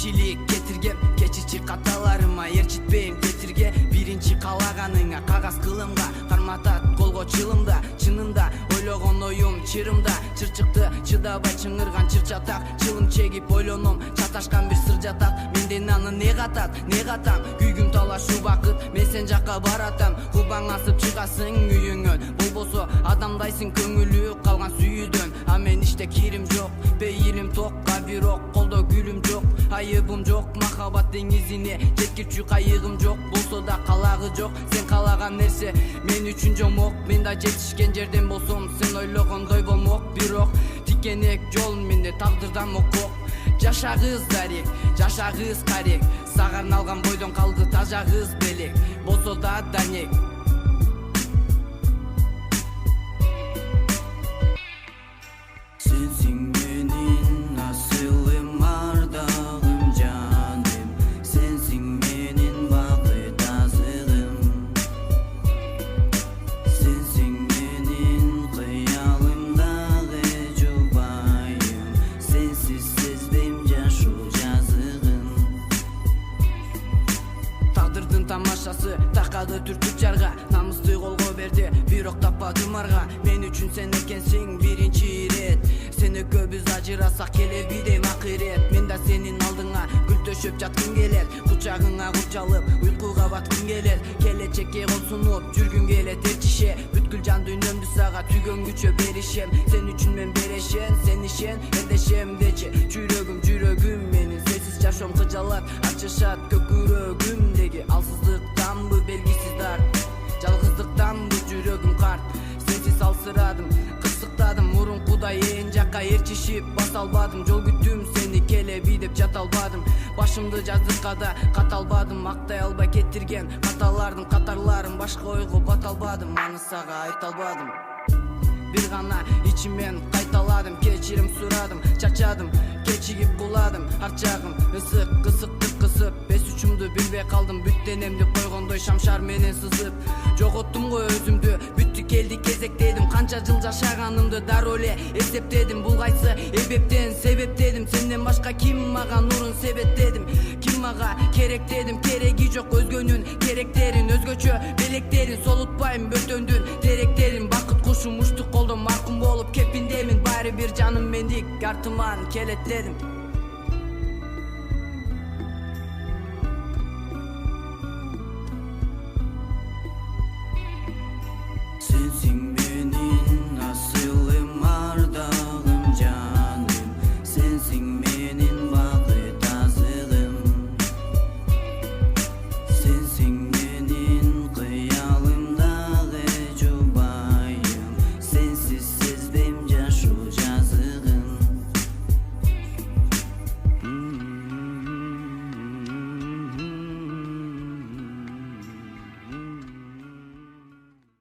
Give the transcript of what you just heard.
кемчилик кетиргем кечичи каталарыма ээрчитпейм кетирге биринчи каалаганыңа кагаз кылымга карматат колго чылымда чынында ойлогон оюм чырымда чырчыкты чыдабай чыңырган чырчатак чылым чегип ойлоном чаташкан бир сыр жатат менден аны не катат не катам күйгүм талаш убакыт мен сен жакка баратам кубаң асып чыгасың үйүңөн болбосо адамдайсың көңүлү калган сүйүүдөн а мен иште кирим жок пейилим токка бирок колдо гүлүм жок айыбым жок махабат деңизине жеткирчү кайыгым жок болсо да калагы жок сен каалаган нерсе мен үчүн жомок мен да жетишкен жерден болсом сен ойлогондой болмок бирок тикенек жол менде тагдырдан мокок жашагыз дарек жашагыз карек сага арналган бойдон калды тажагыз белек болсо да данек сенсиң менин асылым ардагым жаным сенсиң менин бакыт азыгым сенсиң менин кыялымдагы жубайым сенсиз сезбейм жашоо жазыгын тагдырдын тамашасы такады түртүк жарга намысты колго берди бирок таппадым арга мен үчүн сен экенсиң биринчи ирет сени көбүз ажырасак келебидейм акырет мен да сенин алдыңа гүл төшөп жаткым келет кучагыңа курчалып уйкуга баткым келет келечекке кол сунуп жүргүм келет эрчише бүткүл жан дүйнөмдү сага түйгөнгүчө беришем сен үчүн мен берешен сен ишен эрдешем дечи жүрөгүм менин сенсиз жашоом кыжалат ачышат көк күрөгүмдеги алсыздыктанбы белгисиз дарт жалгыздыктанбы жүрөгүм карт сенсиз алсырадым кырсыктадым мурункудай ээн жакка ээрчишип баса албадым жол күттүм сени келеби деп жата албадым башымды жаздыкка да ката албадым актай албай кетирген каталардын катарларын башка ойго бата албадым аны сага айта албадым бир гана ичимен кайталадым кечирим сурадым чачадым кечигип куладым ар жагым ысык кысыктык кысып эс учумду билбей калдым бүт денемди койгондой шамшар менен сызып жоготтум го өзүмдү бүттү келди кезек дедим канча жыл жашаганымды дароо эле эсептедим бул кайсы эбептен себеп дедим сенден башка ким мага нурун себеттедим ким мага керек дедим кереги жок өзгөнүн керектерин өзгөчө белектерин солутпайм бөтөндүн теректерин бакыт кушум учтук колдон маркум болуп кепиндемин баары бир жаным мендик артыман келет дедим